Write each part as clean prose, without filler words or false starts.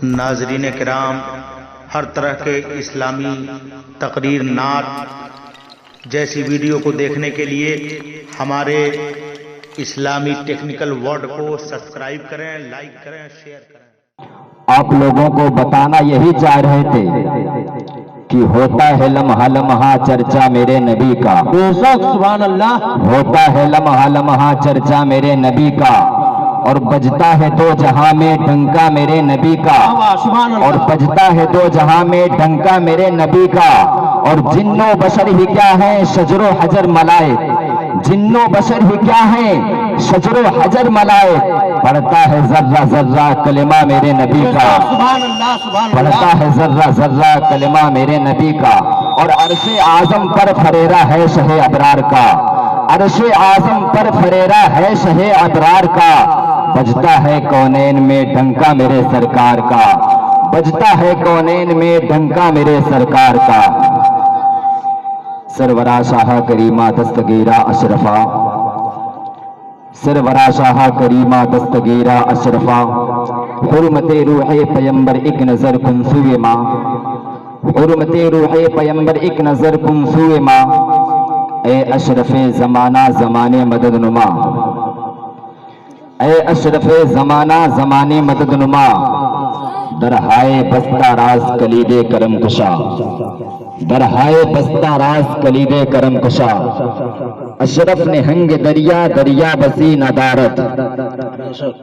ناظرین کرام، ہر طرح کے اسلامی تقریر، نعت جیسی ویڈیو کو دیکھنے کے لیے ہمارے اسلامی ٹیکنیکل ورلڈ کو سبسکرائب کریں، لائک کریں، شیئر کریں۔ آپ لوگوں کو بتانا یہی چاہ رہے تھے کہ ہوتا ہے لمحہ لمحہ چرچا میرے نبی کا، سبحان اللہ، ہوتا ہے لمحہ لمحہ چرچا میرے نبی کا، اور بجتا ہے دو جہاں میں ڈنکا میرے نبی کا، اور بجتا ہے دو جہاں میں ڈنکا میرے نبی کا۔ اور جن و بشر ہی کیا ہیں شجر و حجر ملائک، جن و بشر ہی کیا ہیں شجر و حجر ملائک، پڑھتا ہے ذرہ ذرہ کلمہ میرے نبی کا، پڑھتا ہے ذرہ ذرہ کلمہ میرے نبی کا۔ اور عرش اعظم پر فریرہ ہے شہ ابرار کا، عرش اعظم پر فریرہ ہے شہ ابرار کا، بجتا ہے کونین میں ڈنکا میرے سرکار کا، بجتا ہے کونین میں ڈنکا میرے سرکار کا۔ سرورا شاہ کریمہ دستگیرہ اشرفا، سرورا شاہ کریمہ دستگیرہ اشرفا، حرمت روح پیمبر ایک نظر کن سوئے ماں، حرمت روح پیمبر ایک نظر کن سوئے ماں، اے اشرف زمانہ زمانے مدد نما، اے اشرف زمانہ زمانے مدد نما، درہائے بستہ راز کلید کرم کشا، درہائے بستہ راز کلید کرم کشا، اشرف نہنگ دریا دریا بسی ندارت،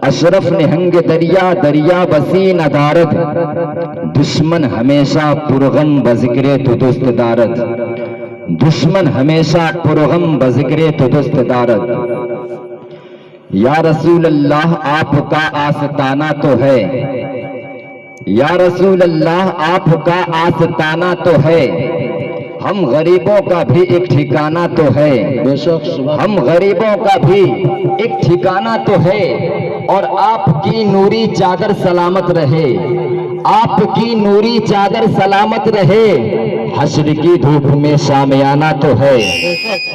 اشرف نہنگ دریا دریا بسی ندارت، دشمن ہمیشہ پرغم بذکر تو دست دارت، دشمن ہمیشہ پرغم بذکر تو دست دارت۔ یا رسول اللہ آپ کا آستانہ تو ہے، یا رسول اللہ آپ کا آستانہ تو ہے، ہم غریبوں کا بھی ایک ٹھکانہ تو ہے، ہم غریبوں کا بھی ایک ٹھکانہ تو ہے، اور آپ کی نوری چادر سلامت رہے، آپ کی نوری چادر سلامت رہے، حشر کی دھوپ میں شامیانہ تو ہے،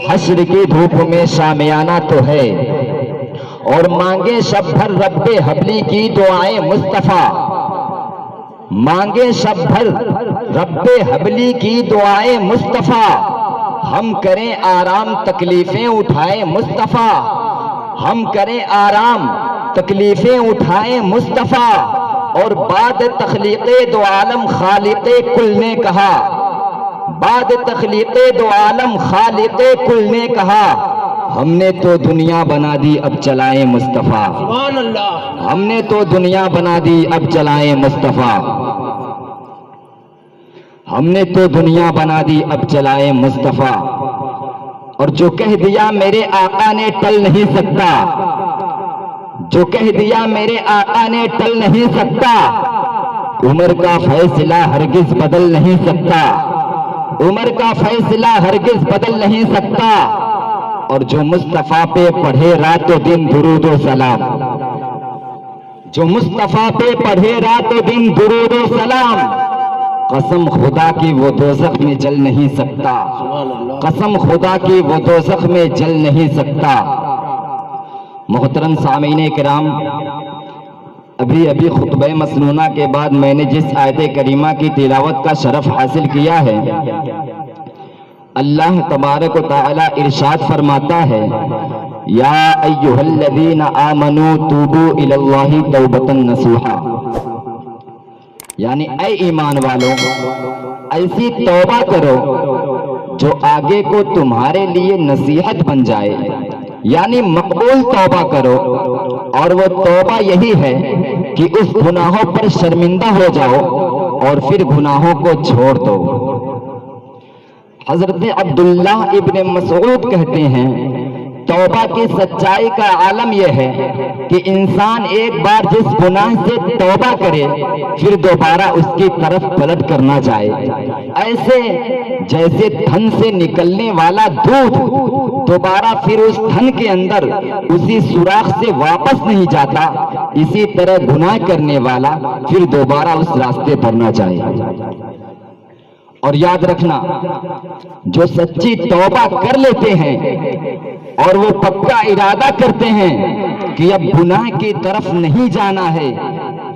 حشر کی دھوپ میں شامیانہ تو ہے، اور مانگے شب بھر رب حبلی کی دعائیں مصطفیٰ، مانگے شب بھر رب حبلی کی دعائیں مصطفیٰ، ہم کریں آرام تکلیفیں اٹھائیں مصطفیٰ، ہم کریں آرام تکلیفیں اٹھائیں مصطفیٰ، اور بعد تخلیق دو عالم خالق کل نے کہا، بعد تخلیق دو عالم خالق کل نے کہا، ہم نے تو دنیا بنا دی اب چلائیں مصطفیٰ، سبحان اللہ، ہم نے تو دنیا بنا دی اب چلائیں مصطفیٰ، ہم نے تو دنیا بنا دی اب چلائیں مصطفیٰ، اور جو کہہ دیا میرے آقا نے ٹل نہیں سکتا، جو کہہ دیا میرے آقا نے ٹل نہیں سکتا، عمر کا فیصلہ ہرگز بدل نہیں سکتا، عمر کا فیصلہ ہرگز بدل نہیں سکتا، اور جو مصطفیٰ پہ پڑھے رات و دن درود و سلام، جو مصطفیٰ پہ پڑھے رات و دن درود و سلام، قسم خدا کی وہ دوزخ میں جل نہیں سکتا، قسم خدا کی وہ دوزخ میں جل نہیں سکتا۔ محترم سامعین کرام، ابھی خطبہ مسنونہ کے بعد میں نے جس آیت کریمہ کی تلاوت کا شرف حاصل کیا ہے، اللہ تبارک و تعالی ارشاد فرماتا ہے، یا ایھا الذین آمنوا توبوا الی اللہ توبۃ نصوحا، یعنی اے ایمان والو ایسی توبہ کرو جو آگے کو تمہارے لیے نصیحت بن جائے، یعنی مقبول توبہ کرو، اور وہ توبہ یہی ہے کہ اس گناہوں پر شرمندہ ہو جاؤ اور پھر گناہوں کو چھوڑ دو۔ حضرت عبداللہ ابن مسعود کہتے ہیں، توبہ کی سچائی کا عالم یہ ہے کہ انسان ایک بار جس گناہ سے توبہ کرے پھر دوبارہ اس کی طرف پلٹ کر نہ جائے، ایسے جیسے تھن سے نکلنے والا دودھ دوبارہ پھر اس تھن کے اندر اسی سوراخ سے واپس نہیں جاتا، اسی طرح گناہ کرنے والا پھر دوبارہ اس راستے پر نہ جائے۔ اور یاد رکھنا، جو سچی توبہ کر لیتے ہیں اور وہ پکا ارادہ کرتے ہیں کہ اب گناہ کی طرف نہیں جانا ہے،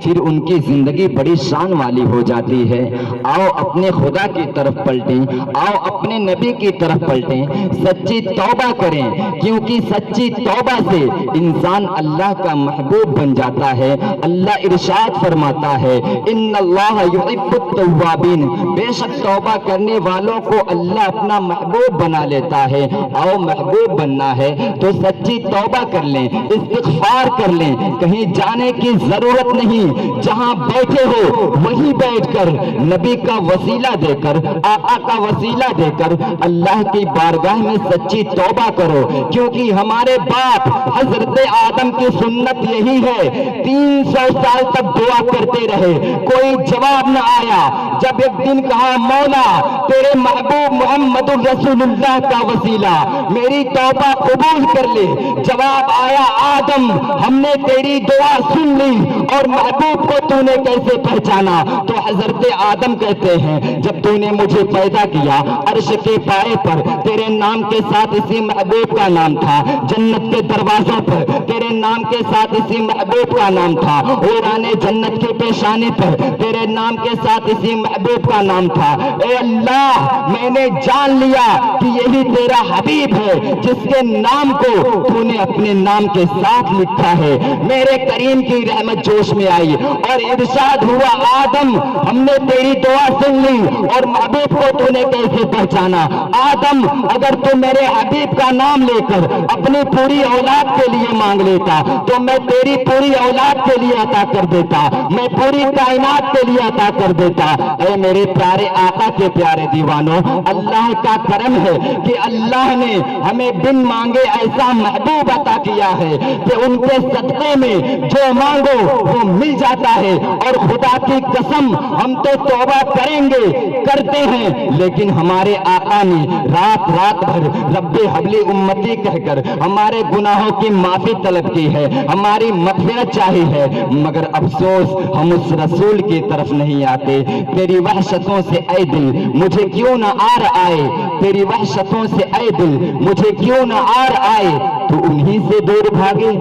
پھر ان کی زندگی بڑی شان والی ہو جاتی ہے۔ آؤ اپنے خدا کی طرف پلٹیں، آؤ اپنے نبی کی طرف پلٹیں، سچی توبہ کریں، کیونکہ سچی توبہ سے انسان اللہ کا محبوب بن جاتا ہے۔ اللہ ارشاد فرماتا ہے ان اللہ یحب التوابین، بے شک توبہ کرنے والوں کو اللہ اپنا محبوب بنا لیتا ہے۔ آؤ محبوب بننا ہے تو سچی توبہ کر لیں، استغفار کر لیں، کہیں جانے کی ضرورت نہیں، جہاں بیٹھے ہو وہیں بیٹھ کر نبی کا وسیلہ دے کر، آقا کا وسیلہ دے کر اللہ کی بارگاہ میں سچی توبہ کرو، کیونکہ ہمارے باپ حضرت آدم کی سنت یہی ہے، 300 سال تک دعا کرتے رہے، کوئی جواب نہ آیا۔ جب ایک دن کہا مولا تیرے محبوب محمد رسول اللہ کا وسیلہ میری توبہ قبول کر لے، جواب آیا آدم ہم نے تیری دعا سن لی اور محبوب کو تو نے کیسے پہچانا؟ تو حضرت آدم کہتے ہیں جب تو نے مجھے پیدا کیا عرش کے پائے پر تیرے نام کے ساتھ اسی محبوب کا نام تھا، جنت کے دروازوں پر تیرے نام کے ساتھ اسی محبوب کا نام تھا، حوران جنت کے پیشانے پر تیرے نام کے ساتھ اسی محبوب کا نام تھا۔ اے اللہ میں نے جان لیا کہ یہی تیرا حبیب ہے جس کے نام کو تو نے اپنے نام کے ساتھ لکھا ہے۔ میرے کریم کی رحمت جوش میں آئی اور ارشاد ہوا آدم ہم نے تیری دعا سن لی اور محبوب کو تو نے کیسے پہچانا؟ آدم اگر تو میرے حبیب کا نام لے کر اپنی پوری اولاد کے لیے مانگ لیتا تو میں تیری پوری اولاد کے لیے عطا کر دیتا، میں پوری کائنات کے لیے عطا کر دیتا۔ اے میرے پیارے آقا کے پیارے دیوانوں، اللہ کا کرم ہے کہ اللہ نے ہمیں بن مانگے ایسا محبوب عطا کیا ہے کہ ان کے صدقے میں جو مانگو وہ مل جاتا ہے۔ اور خدا کی قسم ہم تو توبہ کریں گے، کرتے ہیں، لیکن ہمارے آقا نے رات رات بھر رب حبلی امتی کہہ کر ہمارے گناہوں کی معافی طلب کی ہے، ہماری مغفرت چاہی ہے، مگر افسوس ہم اس رسول کی طرف نہیں آتے۔ تیری وحشتوں سے اے دل مجھے کیوں نہ آر آئے، تیری وحشتوں سے اے دل مجھے کیوں نہ آر آئے، تو انہی سے دور بھاگے،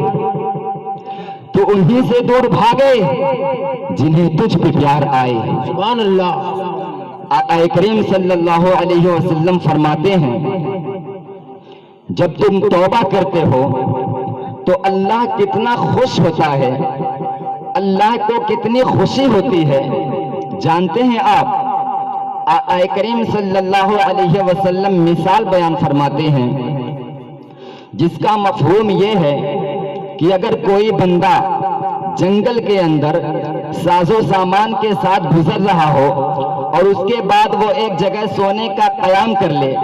تو انہی سے دور بھاگے جنہیں تجھ پہ پیار آئے۔ سبحان اللہ۔ آقا کریم صلی اللہ علیہ وسلم فرماتے ہیں جب تم توبہ کرتے ہو تو اللہ کتنا خوش ہوتا ہے، اللہ کو کتنی خوشی ہوتی ہے۔ جانتے ہیں آپ آقا کریم صلی اللہ علیہ وسلم مثال بیان فرماتے ہیں جس کا مفہوم یہ ہے کہ اگر کوئی بندہ جنگل کے اندر ساز و سامان کے ساتھ گزر رہا ہو اور اس کے بعد وہ ایک جگہ سونے کا قیام کر لے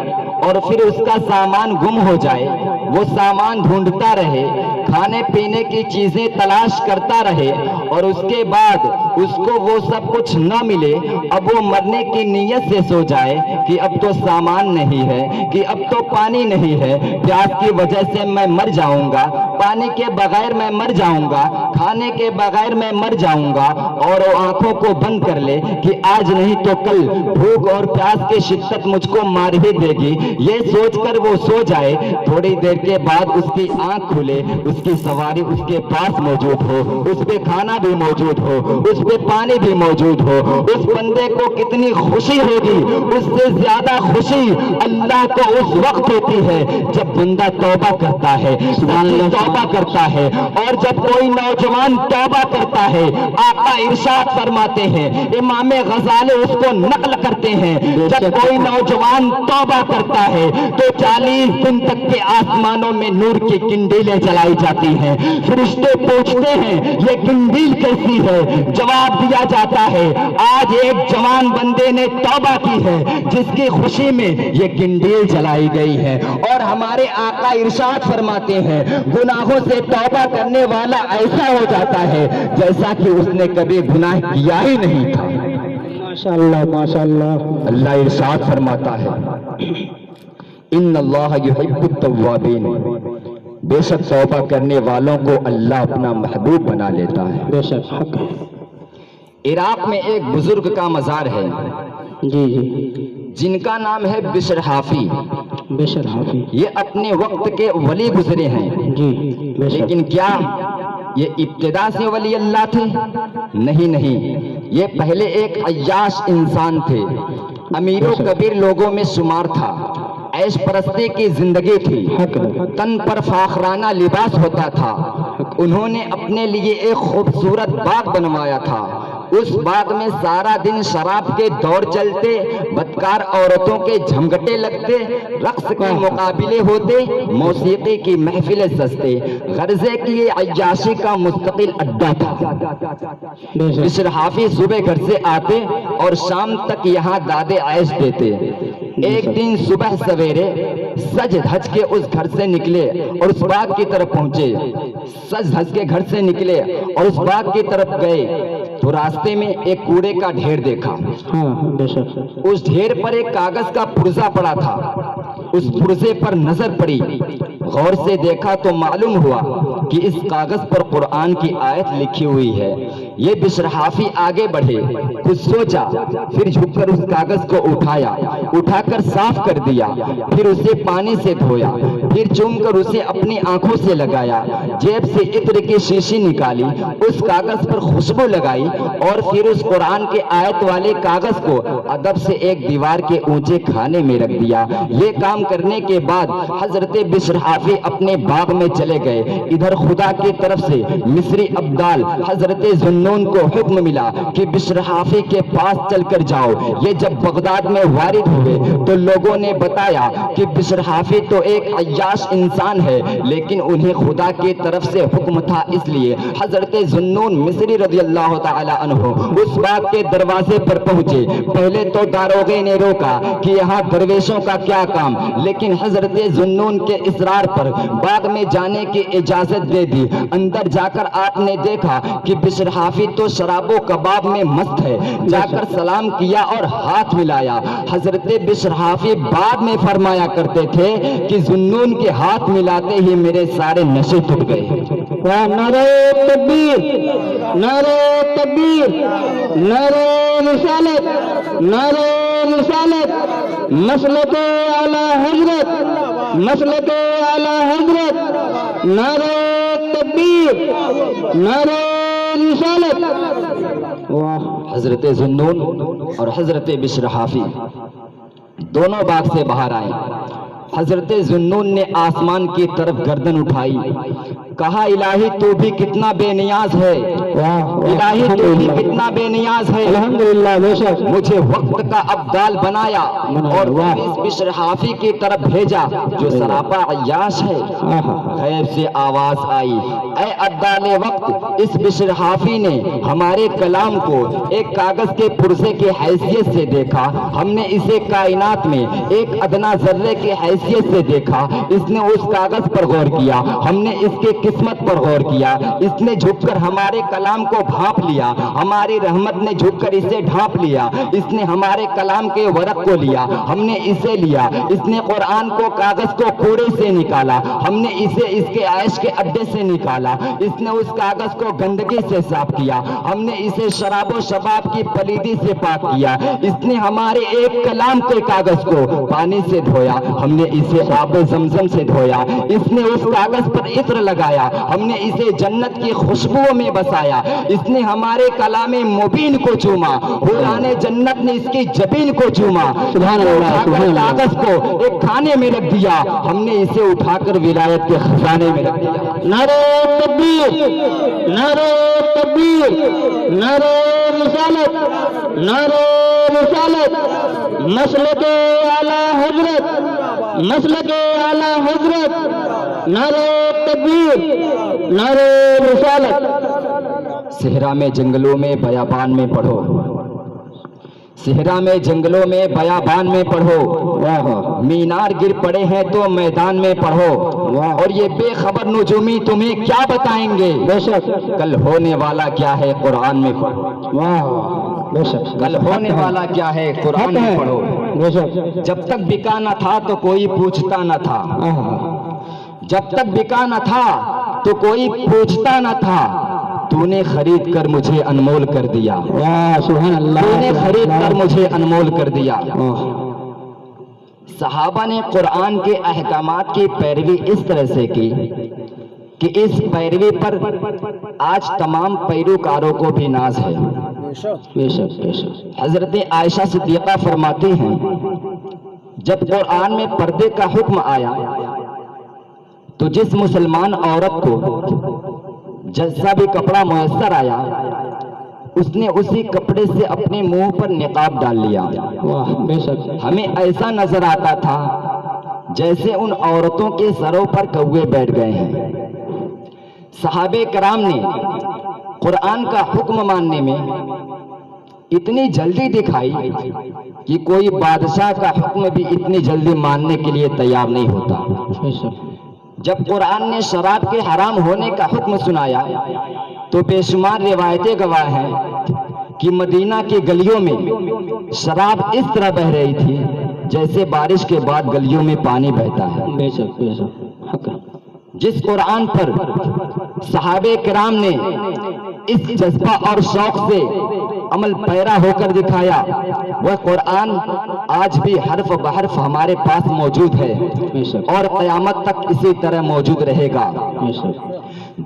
اور پھر اس کا سامان گم ہو جائے، وہ سامان ڈھونڈتا رہے، کھانے پینے کی چیزیں تلاش کرتا رہے اور اس کے بعد اس کو وہ سب کچھ نہ ملے، اب وہ مرنے کی نیت سے سو جائے کہ اب تو سامان نہیں ہے، کہ اب تو پانی نہیں ہے، پیاس کی وجہ سے میں مر جاؤں گا، پانی کے بغیر میں مر جاؤں گا، کھانے کے بغیر میں مر جاؤں گا، اور وہ آنکھوں کو بند کر لے کہ آج نہیں تو کل بھوک اور پیاس کی شدت مجھ کو مار ہی دے گی، یہ سوچ کر وہ سو جائے، تھوڑی دیر کے بعد اس کی آنکھ کھلے، اس کی سواری اس کے پاس موجود ہو، اس پہ کھانا بھی موجود ہو، اس پہ پانی بھی موجود ہو، اس بندے کو کتنی خوشی ہوگی، اس سے زیادہ خوشی اللہ کو اس وقت ہوتی ہے جب بندہ توبہ کرتا ہے، توبہ کرتا ہے۔ اور جب کوئی نوجوان توبہ کرتا ہے، آقا ارشاد فرماتے ہیں، امام غزالی اس کو نقل کرتے ہیں، جب کوئی نوجوان توبہ کرتا ہے تو 40 دن تک کے آسمانوں میں نور کی کنڈیلیں جلائی جاتی ہیں، فرشتے پوچھتے ہیں یہ کنڈیل کیسی ہے، جواب دیا جاتا ہے آج ایک جوان بندے نے توبہ کی ہے جس کی خوشی میں یہ کنڈیل جلائی گئی ہے۔ اور ہمارے آقا ارشاد فرماتے ہیں گناہوں سے توبہ کرنے والا ایسا ہو جاتا ہے جیسا کہ اس نے کبھی گناہ کیا ہی نہیں تھا۔ ماشاءاللہ ماشاءاللہ۔ اللہ ارشاد فرماتا ہے ان اللہ یحب التوابین، بے شک توبہ کرنے والوں کو اللہ اپنا محبوب بنا لیتا ہے۔ بے شک حق ہے۔ عراق میں ایک بزرگ کا مزار ہے جی جی، جن کا نام ہے بشر حافی۔ بشر حافی، یہ اپنے وقت کے ولی گزرے ہیں، جی بے شک۔ لیکن کیا یہ ابتدا سے ولی اللہ تھے؟ نہیں، یہ پہلے ایک عیاش انسان تھے، امیر و کبیر لوگوں میں شمار تھا، عیش پرستی کی زندگی تھی، تن پر فاخرانہ لباس ہوتا تھا۔ انہوں نے اپنے لیے ایک خوبصورت باغ بنوایا تھا، اس باغ میں سارا دن شراب کے دور چلتے، بدکار عورتوں کے جھمگٹے لگتے، رقص کے مقابلے ہوتے، موسیقی کی محفلیں سجتے، غرضے کے لیے عیاشی کا مستقل اڈا تھا۔ بشر حافظ صبح گھر سے آتے اور شام تک یہاں داد عیش دیتے۔ ایک دن صبح سویرے سج دھج کے اس گھر سے نکلے اور اس باغ کی طرف پہنچے، سج دھج کے گھر سے نکلے اور اس باغ کی طرف گئے تو راستے میں ایک کوڑے کا ڈھیر دیکھا۔ اس ڈھیر پر ایک کاغذ کا پرزہ پڑا تھا، اس پرزے پر نظر پڑی، غور سے دیکھا تو معلوم ہوا کہ اس کاغذ پر قرآن کی آیت لکھی ہوئی ہے۔ یہ بشر حافظ آگے بڑھے، کچھ سوچا، پھر جھک کر اس کاغذ کو اٹھا کر صاف کر دیا، پھر اسے پانی سے دھویا، پھر چوم کر اسے اپنی آنکھوں سے لگایا، جیب سے عطر کی شیشی نکالی، اس کاغذ پر خوشبو لگائی اور پھر اس قرآن کے آیت والے کاغذ کو ادب سے ایک دیوار کے اونچے کھانے میں رکھ دیا۔ یہ کام کرنے کے بعد حضرت بشر حافظ اپنے باغ میں چلے گئے۔ ادھر خدا کی طرف سے مصری ابدال حضرت ذنون کو حکم ملا کہ بشر حافظ کے پاس چل کر جاؤ۔ یہ جب بغداد میں وارد ہوئے تو لوگوں نے بتایا کہ بشر حافظ تو ایک عیاش انسان ہے، لیکن انہیں خدا کی طرف سے حکم تھا، اس لیے حضرت ذنون مصری رضی اللہ تعالی عنہ اس باغ کے دروازے پر پہنچے۔ پہلے تو داروغے نے روکا کہ یہاں درویشوں کا کیا کام، لیکن حضرت ذنون کے اصرار پر باغ میں جانے کی اجازت دے دی۔ اندر جا کر آپ نے دیکھا کہ بشر حافظ تو شراب و کباب میں مست ہے، جا کر سلام کیا اور ہاتھ ملایا۔ حضرت بشر حافظ بعد میں فرمایا کرتے تھے کہ ذنون کے ہاتھ ملاتے ہی میرے سارے نشے ٹوٹ گئے۔ نعرہ تکبیر، نعرہ تکبیر، نعرہ رسالت، نعرہ رسالت، مسلک اعلی حضرت، مسلک اعلی حضرت، نعرہ تکبیر، نعرہ رسالت۔ حضرت ذنون اور حضرت بشر حافظ دونوں باغ سے باہر آئے۔ حضرت ذنون نے آسمان کی طرف گردن اٹھائی، کہا الہی تو بھی کتنا بے نیاز ہے، الہی تو بھی کتنا بے نیاز ہے، الحمدللہ بے شک مجھے وقت کا ابدال بنایا اور اس بشر حافظ کی طرف بھیجا جو سراپا عیاش ہے۔ غیب سے آواز آئی، اے ابدال وقت، اس بشر حافظ نے ہمارے کلام کو ایک کاغذ کے پرزے کی حیثیت سے دیکھا، ہم نے اسے کائنات میں ایک ادنا ذرے کی حیثیت سے دیکھا، اس نے اس کاغذ پر غور کیا، ہم نے اس کے قسمت پر غور کیا، اس نے جھک کر ہمارے کلام کو بھانپ لیا، ہماری رحمت نے جھک کر اسے ڈھانپ لیا، اس نے ہمارے کلام کے ورق کو لیا، ہم نے اسے لیا، اس نے قرآن کو کاغذ کو کوڑے سے نکالا، ہم نے اسے اس کے عیش کے اڈے سے نکالا، اس نے اس کاغذ کو گندگی سے صاف کیا، ہم نے اسے شراب و شباب کی پلیدی سے پاک کیا، اس نے ہمارے ایک کلام کے کاغذ کو پانی سے دھویا، ہم نے اسے آب زمزم سے دھویا، اس نے اس کاغذ پر عطر لگایا، ہم نے اسے جنت کی خوشبو میں بسایا، اس نے ہمارے کلام مبین کو چوما، حوران جنت نے اس کی جبین کو چوما، سبحان اللہ، سبحان اللہ، کاغذ کو ایک کھانے میں رکھ دیا، ہم نے اسے اٹھا کر ولایت کے خزانے میں رکھ دیا۔ نعرہ تکبیر، نعرہ تکبیر، نعرہ رسالت، نعرہ رسالت، مسلک اعلی حضرت، مسلک اعلی حضرت، نعرہ تکبیر، نعرہ رسالت۔ صحرا میں جنگلوں میں بیابان میں پڑھو، صحرا میں جنگلوں میں بیابان میں پڑھو، مینار گر پڑے ہیں تو میدان میں پڑھو، اور یہ بے خبر نجومی تمہیں کیا بتائیں گے، بے شک کل ہونے والا کیا ہے قرآن میں پڑھو، بے شک کل ہونے والا کیا ہے قرآن میں پڑھو۔ بے شک جب تک بکا نہ تھا تو کوئی پوچھتا نہ تھا، جب تک بکا نہ تھا تو کوئی پوچھتا نہ تھا، تو نے خرید کر مجھے انمول کر دیا، سبحان اللہ، تو نے خرید کر مجھے انمول کر دیا۔ صحابہ نے قرآن کے احکامات کی پیروی اس طرح سے کی کہ اس پیروی پر آج تمام پیروکاروں کو بھی ناز ہے۔ بے شک بے شک حضرت عائشہ صدیقہ فرماتی ہیں جب قرآن میں پردے کا حکم آیا تو جس مسلمان عورت کو جیسا بھی کپڑا میسر آیا اس نے اسی کپڑے سے اپنے منہ پر نقاب ڈال لیا۔ واہ بے شک ہمیں ایسا نظر آتا تھا جیسے ان عورتوں کے سروں پر کوے بیٹھ گئے ہیں۔ صحابہ کرام نے قرآن کا حکم ماننے میں اتنی جلدی دکھائی کہ کوئی بادشاہ کا حکم بھی اتنی جلدی ماننے کے لیے تیار نہیں ہوتا۔ بے شک جب قرآن نے شراب کے حرام ہونے کا حکم سنایا تو بے شمار روایتیں گواہ ہیں کہ مدینہ کی گلیوں میں شراب اس طرح بہ رہی تھی جیسے بارش کے بعد گلیوں میں پانی بہتا ہے۔ بے شک بے شک حق ہے۔ جس قرآن پر صحابہ کرام نے اس جذبہ اور شوق سے عمل پیرا ہو کر دکھایا وہ قرآن آج بھی حرف بحرف ہمارے پاس موجود ہے بے شک اور قیامت تک اسی طرح موجود رہے گا۔ بے شک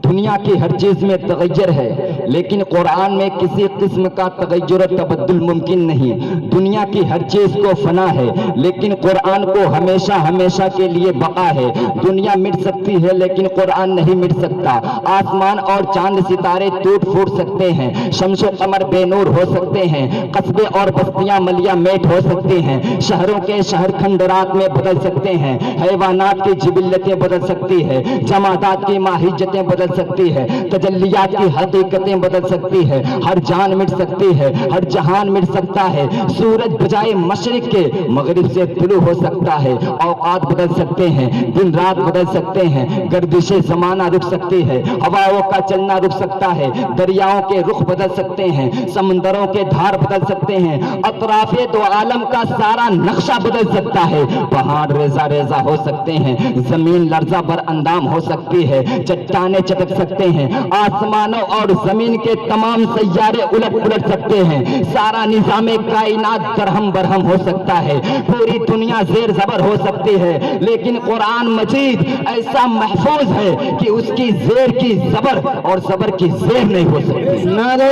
دنیا کی ہر چیز میں تغیر ہے لیکن قرآن میں کسی قسم کا تغیر و تبدل ممکن نہیں۔ دنیا کی ہر چیز کو فنا ہے لیکن قرآن کو ہمیشہ ہمیشہ کے لیے بقا ہے۔ دنیا مٹ سکتی ہے لیکن قرآن نہیں مٹ سکتا۔ آسمان اور چاند ستارے ٹوٹ پھوٹ سکتے ہیں، شمس و قمر بے نور ہو سکتے ہیں، قصبے اور بستیاں ملیا میٹ ہو سکتے ہیں، شہروں کے شہر کھنڈرات میں بدل سکتے ہیں، حیوانات کی جبلتیں بدل سکتی ہے، جمادات کی ماہیتیں بدل سکتی ہے، تجلیات کی حقیقتیں بدل سکتی ہے، ہر جان مٹ سکتی ہے، ہر جہان مٹ سکتا ہے، سورج بجائے مشرق کے مغرب سے طلوع ہو سکتا ہے، اوقات بدل سکتے ہیں، دن رات بدل سکتے ہیں، گردش زمانہ رک سکتی ہے، ہواؤں کا چلنا رک سکتا ہے، دریاؤں کے رخ بدل سکتے ہیں، سمندروں کے دھار بدل سکتے ہیں، اطراف دو عالم کا سارا نقشہ بدل سکتا ہے، پہاڑ ریزہ ریزہ ہو سکتے ہیں، زمین لرزہ بر اندام ہو سکتی ہے، چٹانیں چٹک سکتے ہیں، آسمانوں اور زمین کے تمام سیارے الٹ پلٹ سکتے ہیں، سارا نظام کائنات درہم برہم ہو سکتا ہے، پوری دنیا زیر زبر ہو سکتی ہے، لیکن قرآن مجید ایسا محفوظ ہے کہ اس کی زیر کی زبر اور زبر کی زیر نہیں ہو سکتی۔ نعرہ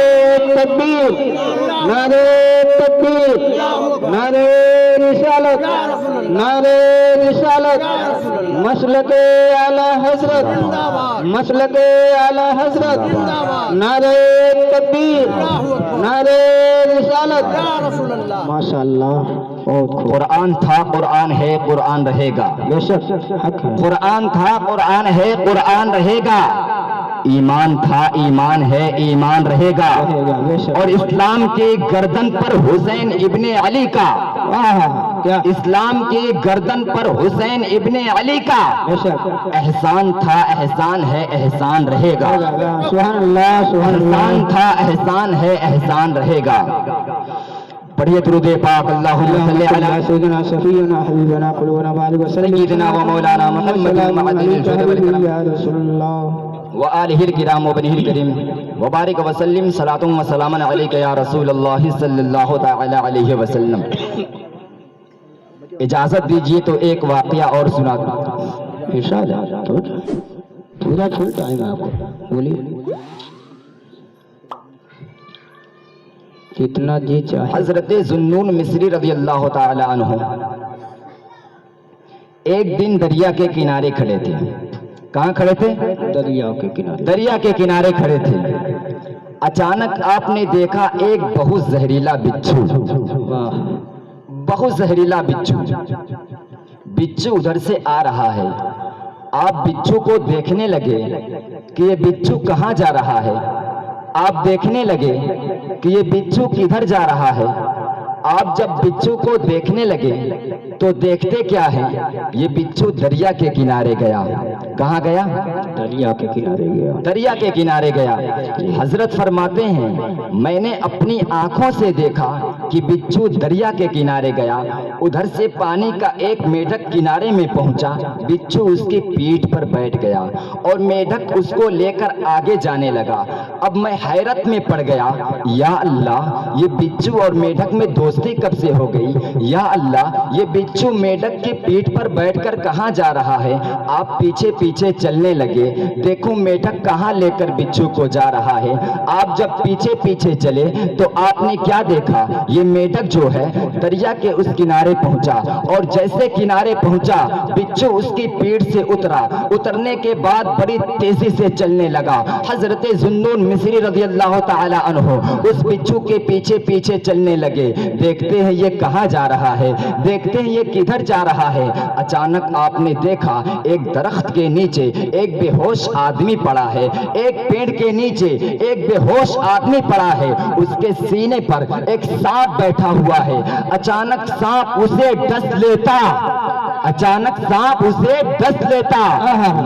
تکبیر، نعرہ تکبیر، نعرہ رسالت، نعرہ رسالت، مسلک اعلی حضرت، مسلک اعلی حضرت، نعرہ تکبیر، نعرہ رسالت۔ ماشاء اللہ بہت خوب۔ قرآن تھا قرآن ہے قرآن رہے گا۔ بے شک حق ہے۔ قرآن تھا قرآن ہے قرآن رہے گا۔ ایمان تھا ایمان ہے ایمان رہے گا۔ رہے گا بے شک۔ اور اسلام کے گردن پر حسین ابن علی کا، کیا اسلام کے گردن پر حسین ابن علی کا بے شک احسان تھا احسان ہے احسان رہے گا۔ سبحان اللہ سبحان احسان اللہ۔ تھا احسان ہے احسان رہے گا۔ پڑھیے درود پاک اللہم صلی علی سیدنا شفیعنا حبیبنا قلوبنا بارک وسلم سیدنا و مولانا محمد معدن الجود والکرم یا رسول اللہ۔ وآلہ الکرام وبنہ الکریم وبارک وسلم صلاۃ و سلام علیک یا رسول اللہ صلی اللہ تعالی علیہ وسلم۔ اجازت دیجیے تو ایک واقعہ اور سنا دوں۔ ارشاد ہے پورا فل ٹائم ہے آپ کو، بولیے کتنا جی چاہے۔ حضرت ذوالنون مصری رضی اللہ تعالی عنہ ایک دن دریا کے کنارے کھڑے تھے۔ کہاں کھڑے تھے؟ دریا کے کنارے۔ دریا کے کنارے کھڑے تھے۔ اچانک آپ نے دیکھا ایک بہت زہریلا بچھو، واہ بہت زہریلا بچھو، بچھو ادھر سے آ رہا ہے۔ آپ بچھو کو دیکھنے لگے کہ یہ بچھو کہاں جا رہا ہے۔ آپ دیکھنے لگے کہ یہ بچھو کدھر جا رہا ہے۔ آپ جب بچھو کو دیکھنے لگے تو دیکھتے کیا ہے، یہ بچھو دریا کے کنارے گیا۔ کہاں گیا؟ دریا کے کنارے گیا۔ دریا کے کنارے گیا۔ حضرت فرماتے ہیں میں نے اپنی آنکھوں سے دیکھا کہ بچھو دریا کے کنارے گیا، ادھر سے پانی کا ایک میڈک کنارے میں پہنچا، بچھو اس کی پیٹھ پر بیٹھ گیا اور میڈک اس کو لے کر آگے جانے لگا۔ اب میں حیرت میں پڑ گیا، یا اللہ یہ بچھو اور میڈک میں دو دوستی کب سے ہو گئی؟ یا اللہ یہ بچھو میڈک کی پیٹھ پر بیٹھ کر کہاں جا رہا ہے؟ آپ پیچھے پیچھے چلنے لگے، دیکھو میڈک کہاں لے کر بچھو کو جا رہا ہے۔ آپ جب پیچھے پیچھے چلے تو آپ نے کیا دیکھا؟ یہ میڈک جو ہے دریا کے اس کنارے پہنچا، اور جیسے کنارے پہنچا بچھو اس کی پیٹھ سے اترا، اترنے کے بعد بڑی تیزی سے چلنے لگا۔ حضرت ذوالنون مصری رضی اللہ تعالی عنہ اس بچھو کے پیچھے پیچھے چلنے لگے، دیکھتے ہیں یہ کہاں جا رہا ہے، دیکھتے ہیں یہ کدھر جا رہا ہے۔ اچانک آپ نے دیکھا ایک درخت کے نیچے ایک بے ہوش آدمی پڑا ہے، ایک پیڑ کے نیچے ایک بے ہوش آدمی پڑا ہے، اس کے سینے پر ایک سانپ بیٹھا ہوا ہے۔ اچانک سانپ اسے ڈس لیتا، اچانک سانپ اسے ڈس لیتا۔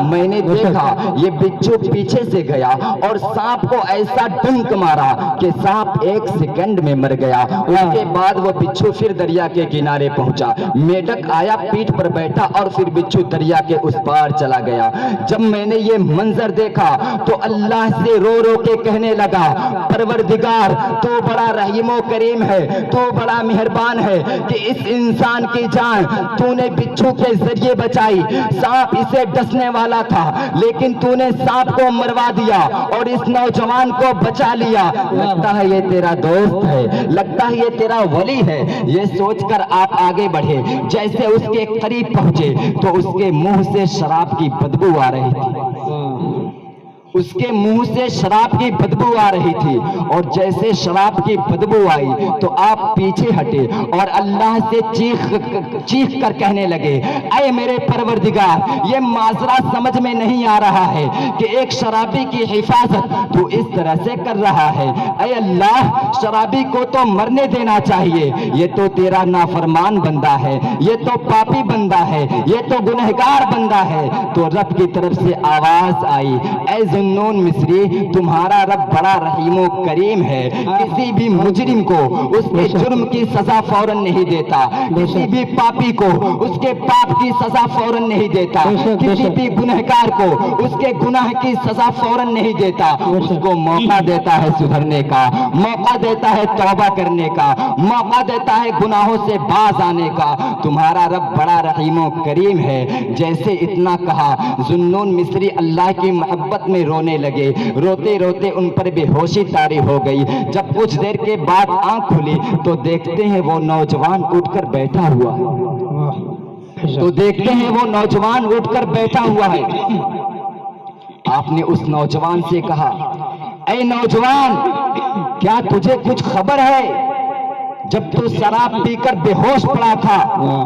میں نے دیکھا یہ بچھو پیچھے سے گیا اور سانپ کو ایسا ڈنک مارا کہ سانپ 1 سیکنڈ میں مر گیا۔ اس کے بعد وہ بچھو پھر دریا کے کنارے پہنچا، میڈک آیا پیٹھ پر بیٹھا اور پھر بچھو دریا کے اس پار چلا گیا۔ جب میں نے یہ منظر دیکھا تو اللہ سے رو رو کے کہنے لگا، پروردگار تو بڑا رحیم و کریم ہے، تو بڑا مہربان ہے کہ اس انسان کی جان تو نے بچھو کے ذریعے بچائی۔ سانپ اسے ڈسنے والا تھا لیکن تو نے سانپ کو مروا دیا اور اس نوجوان کو بچا لیا۔ لگتا ہے یہ تیرا دوست ہے، لگتا ہے یہ تیرا ولی ہے۔ یہ سوچ کر آپ آگے بڑھے، جیسے اس کے قریب پہنچے تو اس کے منہ سے شراب کی بدبو آ رہی تھی، اس کے منہ سے شراب کی بدبو آ رہی تھی، اور جیسے شراب کی بدبو آئی تو آپ پیچھے ہٹے اور اللہ سے چیخ کر کہنے لگے، اے میرے پروردگار یہ معذرہ سمجھ میں نہیں آ رہا ہے کہ ایک شرابی کی حفاظت تو اس طرح سے کر رہا ہے۔ اے اللہ شرابی کو تو مرنے دینا چاہیے، یہ تو تیرا نافرمان بندہ ہے، یہ تو پاپی بندہ ہے، یہ تو گنہگار بندہ ہے۔ تو رب کی طرف سے آواز آئی، اے ذوالنون مصری تمہارا رب بڑا رحیم و کریم ہے، کسی بھی مجرم کو اس کے جرم کی سزا فوراً نہیں دیتا، کسی بھی پاپی کو اس کے پاپ کی سزا فوراً نہیں دیتا، کسی بھی گنہگار کو اس کے گناہ کی سزا فوراً نہیں دیتا، اس کو موقع دیتا ہے سدھرنے کا، موقع دیتا ہے توبہ کرنے کا، موقع دیتا ہے گناہوں سے باز آنے کا۔ تمہارا رب بڑا رحیم و کریم ہے۔ جیسے اتنا کہا ذوالنون مصری اللہ کی محبت میں رونے لگے، روتے روتے ان پر بے ہوشی طاری ہو گئی۔ جب کچھ دیر کے بعد آنکھ کھلی تو دیکھتے ہیں وہ نوجوان اٹھ کر بیٹھا ہوا ہے، تو دیکھتے ہیں وہ نوجوان اٹھ کر بیٹھا ہوا ہے۔ آپ نے اس نوجوان سے کہا، اے نوجوان کیا تجھے کچھ خبر ہے؟ جب تو شراب پی کر بے ہوش پڑا تھا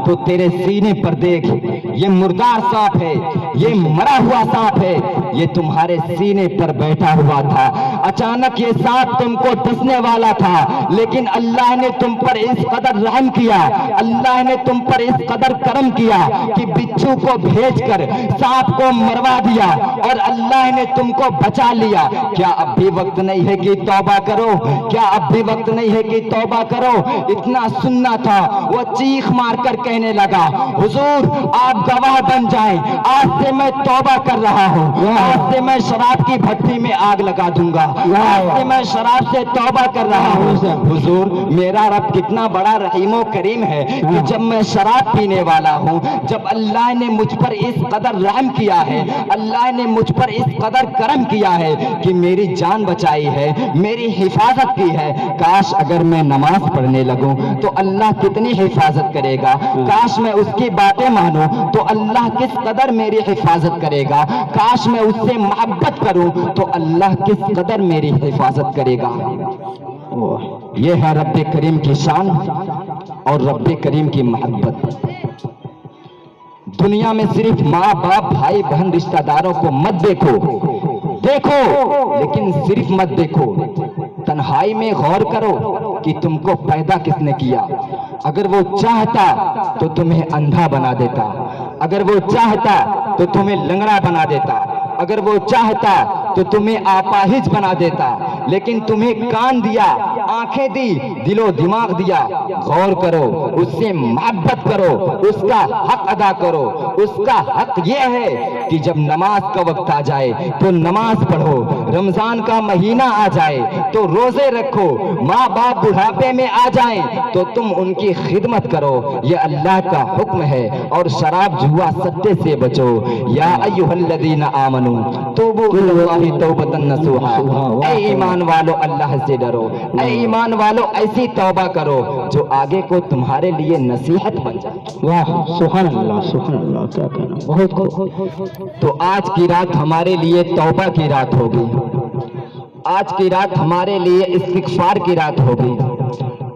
تو تیرے سینے پر دیکھ یہ مردار سانپ ہے، یہ مرا ہوا سانپ ہے، یہ تمہارے سینے پر بیٹھا ہوا تھا۔ اچانک یہ سانپ تم کو ڈسنے والا تھا لیکن اللہ نے تم پر اس قدر رحم کیا، اللہ نے تم پر اس قدر کرم کیا کہ بچھو کو بھیج کر سانپ کو مروا دیا اور اللہ نے تم کو بچا لیا۔ کیا اب بھی وقت نہیں ہے کہ توبہ کرو؟ کیا اب بھی وقت نہیں ہے کہ توبہ کرو؟ اتنا سننا تھا وہ چیخ مار کر کہنے لگا، حضور آپ گواہ بن جائیں، آج سے میں توبہ کر رہا ہوں، آج سے میں شراب کی بھٹی میں آگ لگا دوں گا، آج سے میں شراب سے توبہ کر رہا ہوں۔ حضور میرا رب کتنا بڑا رحیم و کریم ہے کہ جب میں شراب پینے والا ہوں، جب اللہ نے مجھ پر اس قدر رحم کیا ہے، اللہ نے مجھ پر اس قدر کرم کیا ہے کہ میری جان بچائی ہے، میری حفاظت کی ہے، کاش اگر میں نماز پڑھنے لگوں تو اللہ کتنی حفاظت کرے گا، کاش میں اس کی باتیں مانوں تو اللہ کس قدر میری حفاظت کرے گا، کاش میں اس سے محبت کروں تو اللہ کس قدر میری حفاظت کرے گا۔ یہ ہے رب کریم کی شان اور رب کریم کی محبت۔ دنیا میں صرف ماں باپ بھائی بہن رشتہ داروں کو مت دیکھو، دیکھو لیکن صرف مت دیکھو، تنہائی میں غور کرو کہ تم کو پیدا کس نے کیا۔ اگر وہ چاہتا تو تمہیں اندھا بنا دیتا، اگر وہ چاہتا تو تمہیں لنگڑا بنا دیتا، اگر وہ چاہتا تو تمہیں آپاہج بنا دیتا، لیکن تمہیں کان دیا آنکھیں دی، دل و دماغ دیا، غور کرو، اس سے محبت کرو، اس کا حق ادا کرو۔ اس کا حق یہ ہے کہ جب نماز کا وقت آ جائے تو نماز پڑھو، رمضان کا مہینہ آ جائے تو روزے رکھو، ماں باپ بڑھاپے میں آ جائیں تو تم ان کی خدمت کرو، یہ اللہ کا حکم ہے۔ اور شراب جوا ستے سے بچو۔ یا ایھا الذین آمنوا توبوا الی اللہ توبۃ نصوحا، اے ایمان والو اللہ سے ڈرو، اے ایمان والو ایسی توبہ کرو جو آگے کو تمہارے لیے نصیحت بن جائے۔ واہ سبحان اللہ سبحان اللہ، کیا کہنا، بہت خوب۔ تو آج کی رات ہمارے لیے توبہ کی رات ہوگی، آج کی رات ہمارے لیے استغفار کی رات ہوگی،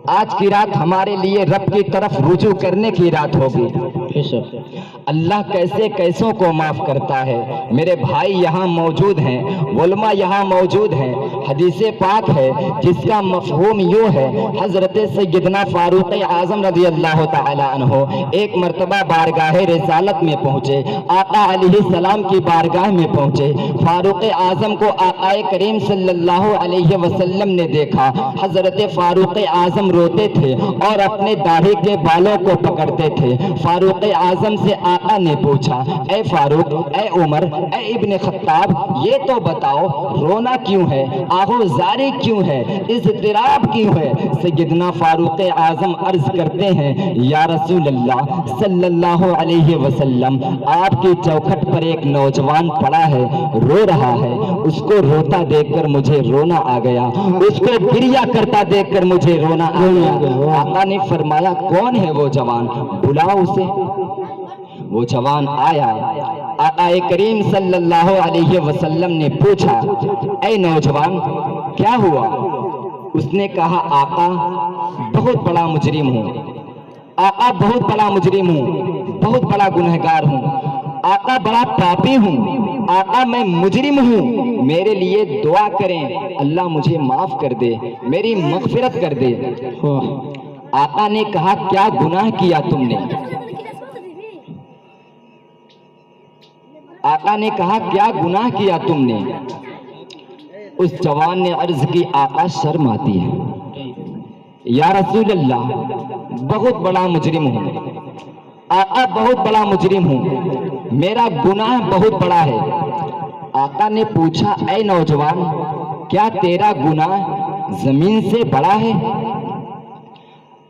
آج کی رات ہمارے لیے رب کی طرف رجوع کرنے کی رات ہوگی۔ اللہ کیسے کیسوں کو معاف کرتا ہے۔ میرے بھائی یہاں موجود ہیں، علماء یہاں موجود ہیں، حدیث پاک ہے جس کا مفہوم یوں ہے، حضرت سیدنا فاروق اعظم رضی اللہ تعالی عنہ ایک مرتبہ بارگاہ رسالت میں پہنچے، آقا علیہ السلام کی بارگاہ میں پہنچے۔ فاروق اعظم کو آقا کریم صلی اللہ علیہ وسلم نے دیکھا، حضرت فاروق اعظم روتے تھے اور اپنے داڑھی کے بالوں کو پکڑتے تھے۔ فاروق اعظم سے آقا نے پوچھا، اے فاروق، اے عمر، اے ابن خطاب، یہ تو بتاؤ رونا کیوں ہے، آہوزاری کیوں ہے، اضطراب کیوں ہے؟ سیدنا فاروق اعظم عرض کرتے ہیں، یا رسول اللہ صلی اللہ علیہ وسلم، آپ کی چوکھٹ پر ایک نوجوان پڑا ہے، رو رہا ہے، اس کو روتا دیکھ کر مجھے رونا آ گیا، اس کو گریہ کرتا دیکھ کر مجھے رونا آ گیا۔ آقا نے فرمایا، کون ہے وہ جوان، بلاؤ اسے۔ وہ جوان آیا، آقا کریم صلی اللہ علیہ وسلم نے پوچھا، اے نوجوان کیا ہوا؟ اس نے کہا، آقا بہت بڑا مجرم ہوں، آقا بہت بڑا مجرم ہوں، بہت بڑا گنہگار ہوں، آقا بڑا پاپی ہوں، آقا میں مجرم ہوں، میرے لیے دعا کریں، اللہ مجھے معاف کر دے، میری مغفرت کر دے۔ آقا نے کہا، کیا گناہ کیا تم نے؟ آقا نے کہا، کیا گناہ کیا تم نے؟ اس جوان نے عرض کی، آقا شرم آتی ہے، یا رسول اللہ بہت بڑا مجرم ہوں، آقا بہت بڑا مجرم ہوں، میرا گناہ بہت بڑا ہے۔ آقا نے پوچھا، اے نوجوان کیا تیرا گناہ زمین سے بڑا ہے؟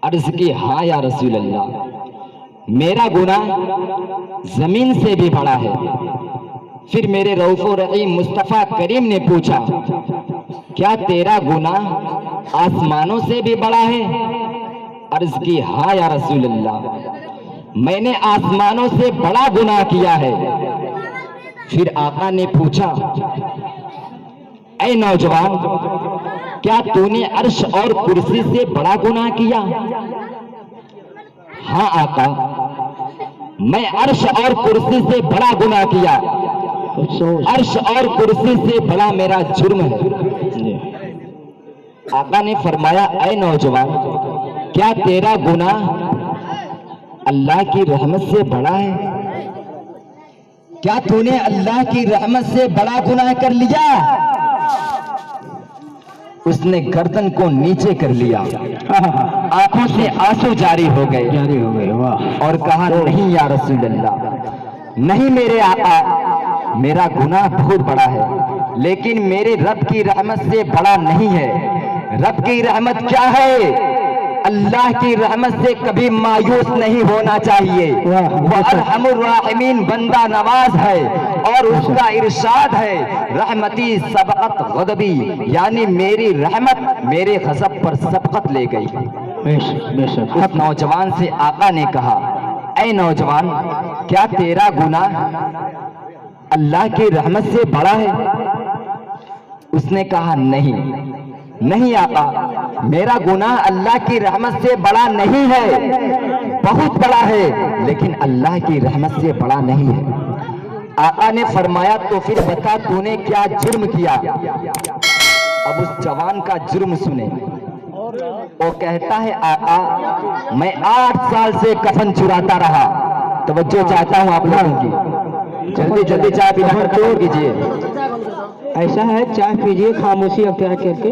عرض کی، ہاں یا رسول اللہ میرا گناہ زمین سے بھی بڑا ہے۔ پھر میرے رؤوف رحیم مصطفیٰ کریم نے پوچھا، کیا تیرا گناہ آسمانوں سے بھی بڑا ہے؟ عرض کی، ہاں یا رسول اللہ میں نے آسمانوں سے بڑا گناہ کیا ہے۔ پھر آقا نے پوچھا، اے نوجوان کیا تو نے عرش اور کرسی سے بڑا گناہ کیا؟ ہاں آقا میں عرش اور کرسی سے بڑا گناہ کیا، عرش اور کرسی سے بڑا میرا جرم ہے۔ آقا نے فرمایا، اے نوجوان کیا تیرا گناہ اللہ کی رحمت سے بڑا ہے؟ کیا تو نے اللہ کی رحمت سے بڑا گناہ کر لیا؟ اس نے گردن کو نیچے کر لیا، آنکھوں سے آنسو جاری ہو گئے اور کہا، نہیں یا رسول اللہ، نہیں میرے آقا، میرا گناہ بہت بڑا ہے لیکن میرے رب کی رحمت سے بڑا نہیں ہے۔ رب کی رحمت کیا ہے؟ اللہ کی رحمت سے کبھی مایوس نہیں ہونا چاہیے، وہ ارحم الراحمین بندہ نواز ہے، اور اس کا ارشاد ہے، رحمتی سبقت غضبی، یعنی میری رحمت میرے غضب پر سبقت لے گئی۔ اس نوجوان سے آقا نے کہا، اے نوجوان کیا تیرا گناہ اللہ کی رحمت سے بڑا ہے؟ اس نے کہا، نہیں آقا میرا گناہ اللہ کی رحمت سے بڑا نہیں ہے، بہت بڑا ہے لیکن اللہ کی رحمت سے بڑا نہیں ہے۔ آقا نے فرمایا، تو پھر بتا تو نے کیا جرم کیا؟ اب اس جوان کا جرم سنے، وہ کہتا ہے، آقا میں 8 سال سے کفن چراتا رہا۔ توجہ چاہتا ہوں آپ لوگوں کی، جلدی چائے پینا ختم کیجیے۔ ایسا ہے، چائے پیجیے خاموشی اختیار کر کے،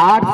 8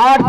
8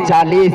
40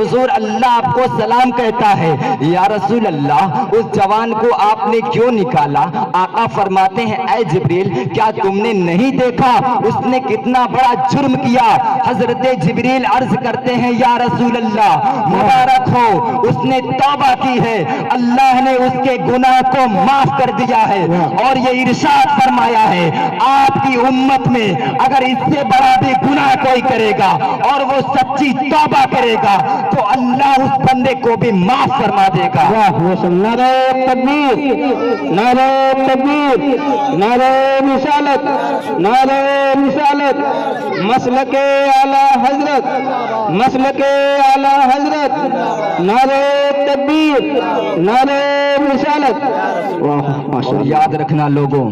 حضور اللہ آپ کو سلام کہتا ہے۔ یا رسول اللہ اس جوان کو آپ نے کیوں نکالا؟ آقا فرماتے ہیں اے جبریل کیا تم نے نہیں دیکھا اس نے کتنا بڑا جرم کیا؟ حضرت جبریل عرض کرتے ہیں یا رسول اللہ مبارک ہو اس نے توبہ کی ہے، اللہ نے اس کے گناہ کو معاف کر دیا ہے، اور یہ ارشاد فرمایا ہے آپ کی امت میں اگر اس سے بڑا بھی گناہ کوئی کرے گا اور وہ سچی توبہ کرے گا تو اللہ اس بندے کو بھی معاف فرما دے گا۔ نعرہ تکبیر، نعرہ تکبیر، نعرہ رسالت، نعرہ رسالت، مسلک اعلی حضرت، مسلک اعلی حضرت، نعرہ تکبیر، نعرہ رسالت۔ اور یاد رکھنا لوگوں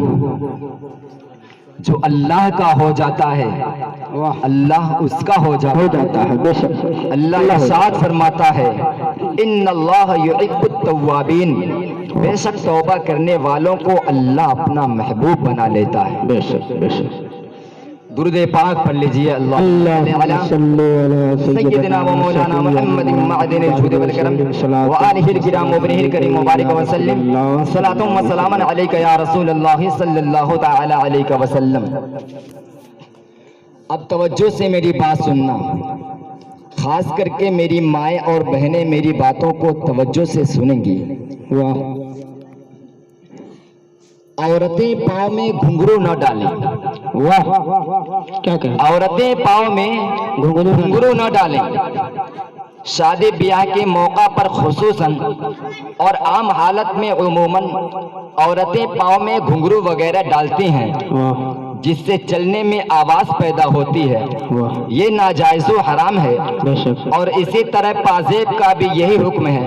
جو اللہ کا ہو جاتا ہے اللہ اس کا ہو جاتا ہے۔ بے شک اللہ ارشاد فرماتا ہے ان اللہ یحب التوابین، بے شک توبہ کرنے والوں کو اللہ اپنا محبوب بنا لیتا ہے۔ بے شک بے شک۔ درود پاک پڑھ لیجئے اللہم صلی علی سیدنا و مولانا محمد معدن الجود والکرم وآلہ الکرام وبنہ الکریم مبارک وسلم صلاۃ و سلام علیک یا رسول اللہ صلی اللہ تعالی علیہ وسلم۔ اب توجہ سے میری بات سننا، خاص کر کے میری مائیں اور بہنیں میری باتوں کو توجہ سے سنیں گی۔ عورتیں پاؤں میں گھنگرو نہ ڈالیں، واہ کیا کہ عورتیں پاؤں میں گھنگرو نہ ڈالیں۔ شادی بیاہ کے موقع پر خصوصاً اور عام حالت میں عموماً عورتیں پاؤں میں گھنگرو وغیرہ ڈالتی ہیں جس سے چلنے میں آواز پیدا ہوتی ہے، یہ ناجائز و حرام ہے۔ اور اسی طرح پازیب کا بھی یہی حکم ہے،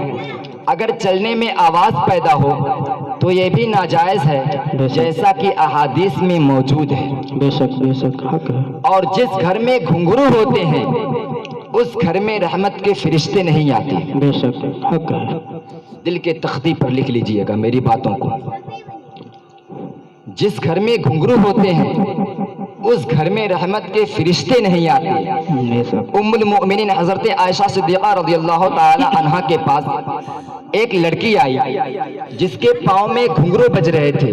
اگر چلنے میں آواز پیدا ہو تو یہ بھی ناجائز ہے جیسا کہ احادیث میں موجود ہے۔ بے شک بے شک حق ہے۔ اور جس گھر میں گھنگرو ہوتے ہیں اس گھر میں رحمت کے فرشتے نہیں آتے۔ بے شک حق ہے۔ دل کے تختی پر لکھ لیجئے گا میری باتوں کو، جس گھر میں گھنگرو ہوتے ہیں اس گھر میں رحمت کے فرشتے نہیں آتے۔ ام المؤمنین حضرت عائشہ صدیقہ رضی اللہ تعالی عنہا کے پاس ایک لڑکی آئی جس کے پاؤں میں گھنگرو بج رہے تھے،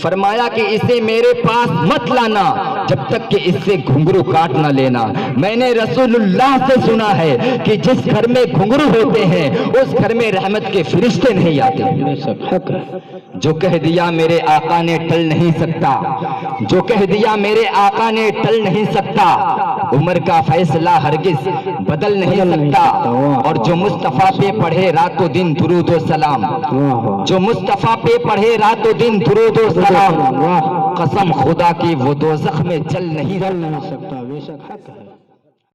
فرمایا کہ اسے میرے پاس مت لانا جب تک کہ اس سے گھنگرو کاٹ نہ لینا، میں نے رسول اللہ سے سنا ہے کہ جس گھر میں گھنگرو ہوتے ہیں اس گھر میں رحمت کے فرشتے نہیں آتے۔ جو کہہ دیا میرے آقا نے ٹل نہیں سکتا، جو کہہ دیا میرے آقا نے ٹل نہیں سکتا، عمر کا فیصلہ ہرگز بدل نہیں سکتا۔ اور جو مصطفیٰ پہ پڑھے رات و دن درود و سلام، جو مصطفیٰ پہ پڑھے رات و دن درود و سلام، قسم خدا کی وہ دوزخ میں چل نہیں سکتا۔ بے شک حق ہے۔